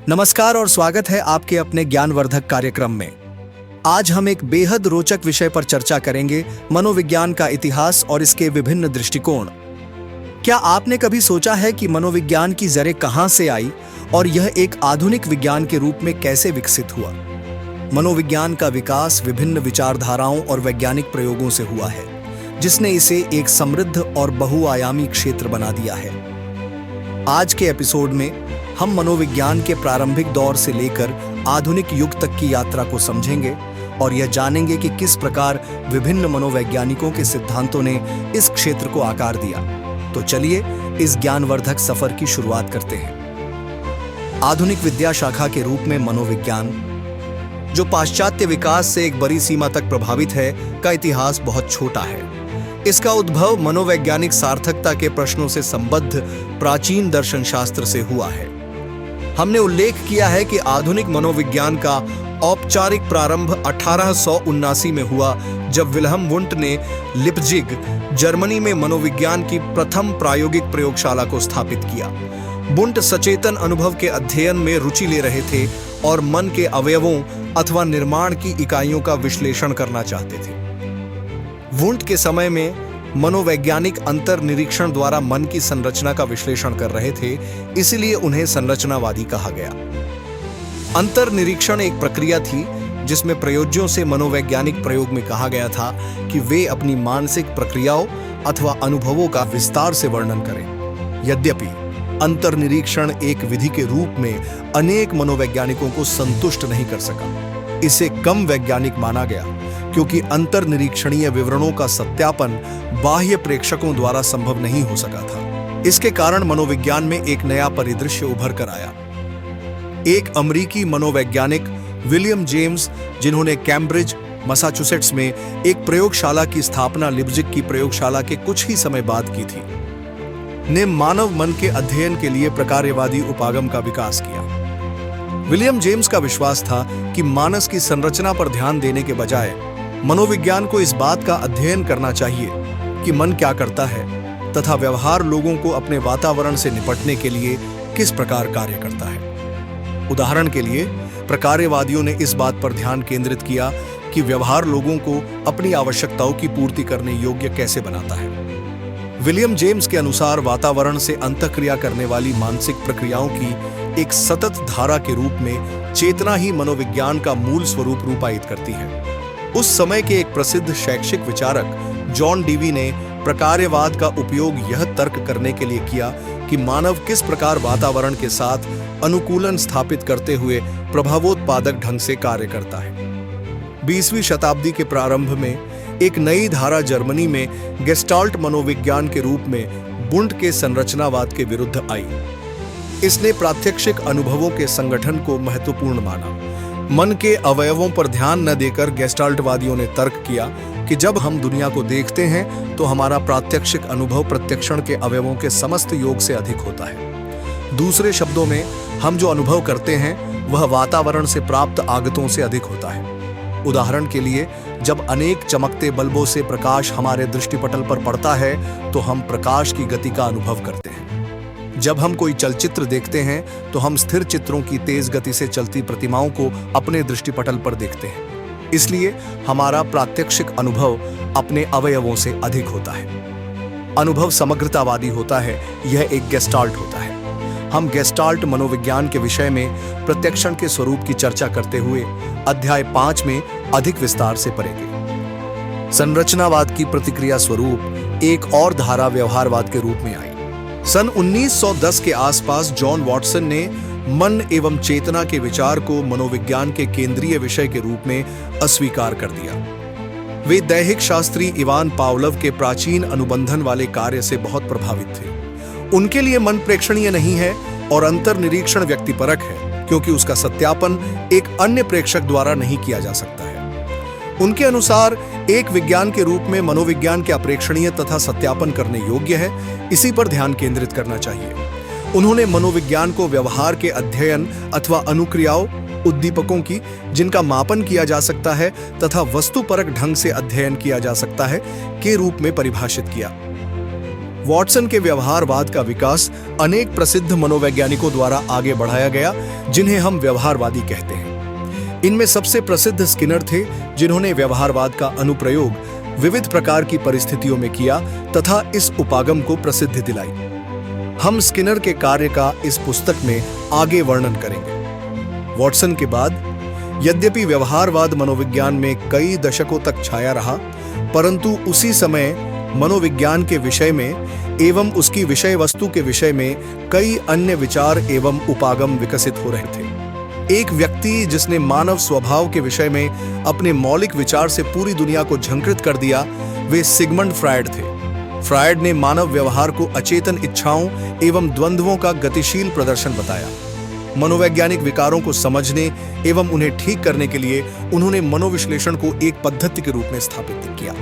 नमस्कार और स्वागत है आपके अपने ज्ञानवर्धक कार्यक्रम में। आज हम एक बेहद रोचक विषय पर चर्चा करेंगे, मनोविज्ञान का इतिहास और इसके विभिन्न दृष्टिकोण। क्या आपने कभी सोचा है कि मनोविज्ञान की जड़ें कहां से आई और यह एक आधुनिक विज्ञान के रूप में कैसे विकसित हुआ? मनोविज्ञान का विकास विभिन्न विचारधाराओं और वैज्ञानिक प्रयोगों से हुआ है, जिसने इसे एक समृद्ध और बहुआयामी क्षेत्र बना दिया है। आज के एपिसोड में हम मनोविज्ञान के प्रारंभिक दौर से लेकर आधुनिक युग तक की यात्रा को समझेंगे और यह जानेंगे कि किस प्रकार विभिन्न मनोवैज्ञानिकों के सिद्धांतों ने इस क्षेत्र को आकार दिया। तो चलिए इस ज्ञानवर्धक सफर की शुरुआत करते हैं। आधुनिक विद्या शाखा के रूप में मनोविज्ञान, जो पाश्चात्य विकास से एक बड़ी सीमा तक प्रभावित है, का इतिहास बहुत छोटा है। इसका उद्भव मनोवैज्ञानिक सार्थकता के प्रश्नों से संबद्ध प्राचीन दर्शन शास्त्र से हुआ है। हमने उल्लेख किया है कि आधुनिक मनोविज्ञान का औपचारिक प्रारंभ 1879 में हुआ, जब विल्हेम वुंट ने लिप्जिग, जर्मनी में मनोविज्ञान की प्रथम प्रायोगिक प्रयोगशाला को स्थापित किया। वुंट सचेतन अनुभव के अध्ययन में रुचि ले रहे थे और मन के अवयवों अथवा निर्माण की इकाइयों का विश्लेषण करना चाहते थे। वुंट के समय में मनोवैज्ञानिक अंतर्निरीक्षण द्वारा मन की संरचना का विश्लेषण कर रहे थे, इसलिए उन्हें संरचनावादी कहा गया। अंतर्निरीक्षण एक प्रक्रिया थी जिसमें प्रयोज्यों से मनोवैज्ञानिक प्रयोग में कहा गया था कि वे अपनी मानसिक प्रक्रियाओं अथवा अनुभवों का विस्तार से वर्णन करें। यद्यपि अंतर्निरीक्षण एक विधि के रूप में अनेक मनोवैज्ञानिकों को संतुष्ट नहीं कर सका। इसे कम वैज्ञानिक माना गया क्योंकि अंतर्निरीक्षणीय विवरणों का सत्यापन बाह्य प्रेक्षकों द्वारा संभव नहीं हो सका था। इसके कारण मनोविज्ञान में एक नया परिदृश्य उभर कर आया। एक अमेरिकी मनोवैज्ञानिक विलियम जेम्स, जिन्होंने कैम्ब्रिज, मैसाचुसेट्स में एक प्रयोगशाला की स्थापना लिप्जिग की प्रयोगशाला के कुछ ही समय बाद की थी, ने मानव मन के अध्ययन के लिए प्रकार्यवादी उपागम का विकास किया। विलियम जेम्स का विश्वास था कि मानस की संरचना पर ध्यान देने के बजाय मनोविज्ञान को इस बात का अध्ययन करना चाहिए कि मन क्या करता है तथा व्यवहार लोगों को अपने वातावरण से निपटने के लिए किस प्रकार कार्य करता है। उदाहरण के लिए, प्रकार्यवादियों ने इस बात पर ध्यान केंद्रित किया कि व्यवहार लोगों को अपनी आवश्यकताओं की पूर्ति करने योग्य कैसे बनाता है। विलियम जेम्स के अनुसार वातावरण से अंतःक्रिया करने वाली मानसिक प्रक्रियाओं की एक सतत धारा के रूप में चेतना ही मनोविज्ञान का मूल स्वरूप रूपायित करती है। उस समय के एक प्रसिद्ध शैक्षिक विचारक जॉन डीवी ने प्रकार्यवाद का उपयोग यह तर्क करने के लिए किया कि मानव किस प्रकार वातावरण के साथ अनुकूलन स्थापित करते हुए प्रभावोत्पादक ढंग से कार्य करता है। 20वीं शताब्दी के प्रारंभ में एक नई धारा जर्मनी में गेस्टाल्ट मनोविज्ञान के रूप में वुंट के संरचनावाद के विरुद्ध आई। इसने प्रात्यक्षिक अनुभवों के संगठन को महत्वपूर्ण माना। मन के अवयवों पर ध्यान न देकर गेस्टाल्टवादियों ने तर्क किया कि जब हम दुनिया को देखते हैं तो हमारा प्रात्यक्षिक अनुभव प्रत्यक्षण के अवयवों के समस्त योग से अधिक होता है। दूसरे शब्दों में, हम जो अनुभव करते हैं वह वातावरण से प्राप्त आगतों से अधिक होता है। उदाहरण के लिए, जब अनेक चमकते बल्बों से प्रकाश हमारे दृष्टिपटल पर पड़ता है तो हम प्रकाश की गति का अनुभव करते हैं। जब हम कोई चलचित्र देखते हैं तो हम स्थिर चित्रों की तेज गति से चलती प्रतिमाओं को अपने दृष्टिपटल पर देखते हैं। इसलिए हमारा प्रात्यक्षिक अनुभव अपने अवयवों से अधिक होता है। अनुभव समग्रतावादी होता है, यह एक गेस्टाल्ट होता है। हम गेस्टाल्ट मनोविज्ञान के विषय में प्रत्यक्षण के स्वरूप की चर्चा करते हुए अध्याय 5 में अधिक विस्तार से पढ़ेंगे। संरचनावाद की प्रतिक्रिया स्वरूप एक और धारा व्यवहारवाद के रूप में आई। सन 1910 के आसपास जॉन वॉटसन ने मन एवं चेतना के विचार को मनोविज्ञान के केंद्रीय विषय के रूप में अस्वीकार कर दिया। वे दैहिक शास्त्री इवान पावलोव के प्राचीन अनुबंधन वाले कार्य से बहुत प्रभावित थे। उनके लिए मन प्रेक्षणीय नहीं है और अंतर्निरीक्षण व्यक्तिपरक है, क्योंकि उसका सत्यापन एक अन्य प्रेक्षक द्वारा नहीं किया जा सकता है। उनके अनुसार एक विज्ञान के रूप में मनोविज्ञान के अप्रेक्षणीय तथा सत्यापन करने योग्य है, इसी पर ध्यान केंद्रित करना चाहिए। उन्होंने मनोविज्ञान को व्यवहार के अध्ययन अथवा अनुक्रियाओं, उद्दीपकों की जिनका मापन किया जा सकता है तथा वस्तुपरक ढंग से अध्ययन किया जा सकता है के रूप में परिभाषित किया। वॉटसन के व्यवहारवाद का विकास अनेक प्रसिद्ध मनोवैज्ञानिकों द्वारा आगे बढ़ाया गया, जिन्हें हम व्यवहारवादी कहते हैं। इनमें सबसे प्रसिद्ध स्किनर थे, जिन्होंने व्यवहारवाद का अनुप्रयोग विविध प्रकार की परिस्थितियों में किया तथा इस उपागम को प्रसिद्धि दिलाई। हम स्किनर के कार्य का इस पुस्तक में आगे वर्णन करेंगे। वॉटसन के बाद यद्यपि व्यवहारवाद मनोविज्ञान में कई दशकों तक छाया रहा, परंतु उसी समय मनोविज्ञान के विषय में एवं उसकी विषय वस्तु के विषय में कई अन्य विचार एवं उपागम विकसित हो रहे थे। एक व्यक्ति जिसने मानव स्वभाव के विषय में अपने मौलिक विचार से पूरी दुनिया को झंकृत कर दिया, वे सिगमंड फ्रायड थे। फ्रायड ने मानव व्यवहार को अचेतन इच्छाओं एवं द्वंद्वों का गतिशील प्रदर्शन बताया। मनोवैज्ञानिक विकारों को समझने एवं उन्हें ठीक करने के लिए उन्होंने मनोविश्लेषण को एक पद्धति के रूप में स्थापित किया।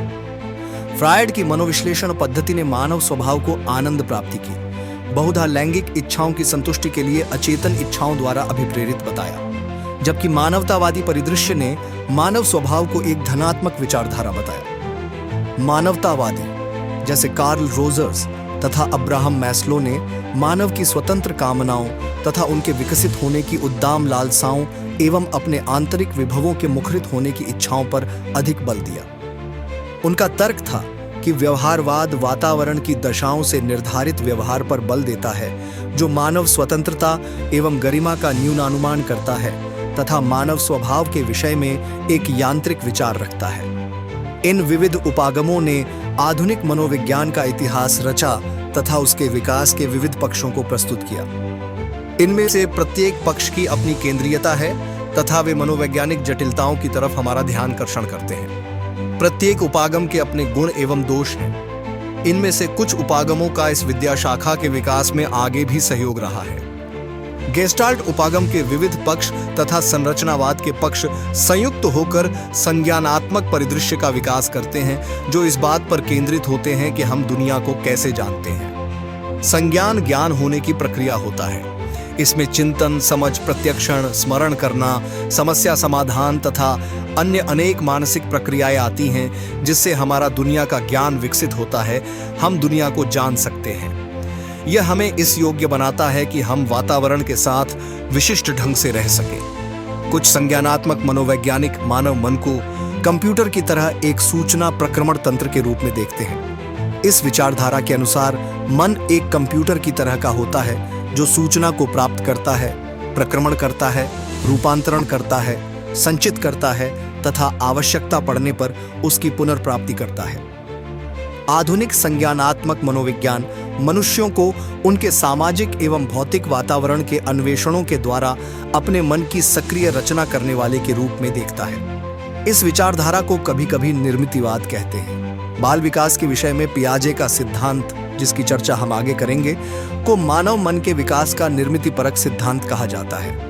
फ्रायड की मनोविश्लेषण पद्धति ने मानव स्वभाव को आनंद प्राप्ति की बहुधा लैंगिक इच्छाओं की संतुष्टि के लिए अचेतन इच्छाओं द्वारा अभिप्रेरित बताया, जबकि मानवतावादी परिदृश्य ने मानव स्वभाव को एक धनात्मक विचारधारा बताया। मानवतावादी जैसे कार्ल रोजर्स तथा अब्राहम मैस्लो ने मानव की स्वतंत्र कामनाओं तथा उनके विकसित होने की उद्दाम लालसाओं एवं अपने आंतरिक विभवों के मुखरित होने की इच्छाओं पर अधिक बल दिया। उनका तर्क था कि व्यवहारवाद वातावरण की दशाओं से निर्धारित व्यवहार पर बल देता है, जो मानव स्वतंत्रता एवं गरिमा का न्यूनानुमान करता है तथा मानव स्वभाव के विषय में एक यांत्रिक विचार रखता है। इन विविध उपागमों ने आधुनिक मनोविज्ञान का इतिहास रचा तथा उसके विकास के विविध पक्षों को प्रस्तुत किया। इनमें से प्रत्येक पक्ष की अपनी केंद्रीयता है तथा वे मनोवैज्ञानिक जटिलताओं की तरफ हमारा ध्यान आकर्षण करते हैं। प्रत्येक उपागम के अपने गुण एवं दोष हैं। इनमें से कुछ उपागमों का इस विद्या शाखा के विकास में आगे भी सहयोग रहा है। गेस्टाल्ट उपागम के विविध पक्ष तथा संरचनावाद के पक्ष संयुक्त होकर संज्ञानात्मक परिदृश्य का विकास करते हैं, जो इस बात पर केंद्रित होते हैं कि हम दुनिया को कैसे जानते हैं। संज्ञान ज्ञान होने की प्रक्रिया होता है। इसमें चिंतन, समझ, प्रत्यक्षण, स्मरण करना, समस्या समाधान तथा अन्य अनेक मानसिक प्रक्रियाएं आती हैं, जिससे हमारा दुनिया का ज्ञान विकसित होता है। हम दुनिया को जान सकते हैं। यह हमें इस योग्य बनाता है कि हम वातावरण के साथ विशिष्ट ढंग से रह सकें। कुछ संज्ञानात्मक मनोवैज्ञानिक मानव मन को कंप्यूटर की तरह एक सूचना प्रक्रमण तंत्र के रूप में देखते हैं। इस विचारधारा के अनुसार मन एक कंप्यूटर की तरह का होता है, जो सूचना को प्राप्त करता है, प्रक्रमण करता है, रूपांतरण करता है, संचित करता है तथा आवश्यकता पड़ने पर उसकी पुनर्प्राप्ति करता है। आधुनिक संज्ञानात्मक मनोविज्ञान मनुष्यों को उनके सामाजिक एवं भौतिक वातावरण के अन्वेषणों के द्वारा अपने मन की सक्रिय रचना करने वाले के रूप में देखता है। इस विचारधारा को कभी कभी निर्मितिवाद कहते हैं। बाल विकास के विषय में पियाजे का सिद्धांत, जिसकी चर्चा हम आगे करेंगे, को मानव मन के विकास का निर्मितिपरक सिद्धांत कहा जाता है।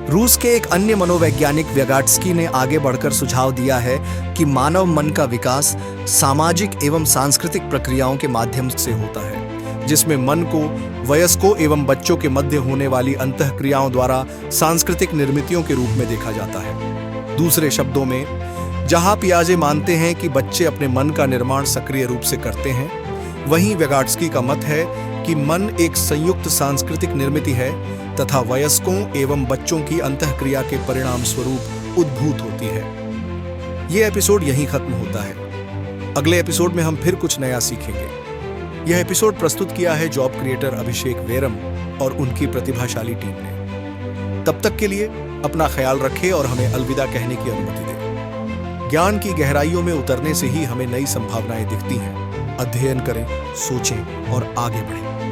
रूस के एक अन्य मनोवैज्ञानिक व्यगाट्स्की ने आगे बढ़कर सुझाव दिया है कि मानव मन का विकास सामाजिक एवं सांस्कृतिक प्रक्रियाओं के माध्यम से होता है, जिसमें मन को वयस्कों एवं बच्चों के मध्य होने वाली अंतःक्रियाओं द्वारा सांस्कृतिक निर्मितियों के रूप में देखा जाता है। दूसरे शब्दों में, जहां पियाजे मानते हैं कि बच्चे अपने मन का निर्माण सक्रिय रूप से करते हैं, वहीं व्यगाट्स्की का मत है कि मन एक संयुक्त सांस्कृतिक निर्मिति है तथा वयस्कों एवं बच्चों की अंतःक्रिया के परिणाम स्वरूप उद्भूत होती है। यह एपिसोड यहीं खत्म होता है। अगले एपिसोड में हम फिर कुछ नया सीखेंगे। यह एपिसोड प्रस्तुत किया है जॉब क्रिएटर अभिषेक वेरम और उनकी प्रतिभाशाली टीम ने। तब तक के लिए अपना ख्याल रखें और हमें अलविदा कहने की अनुमति दें। ज्ञान की गहराइयों में उतरने से ही हमें नई संभावनाएं दिखती हैं। अध्ययन करें, सोचें और आगे बढ़ें।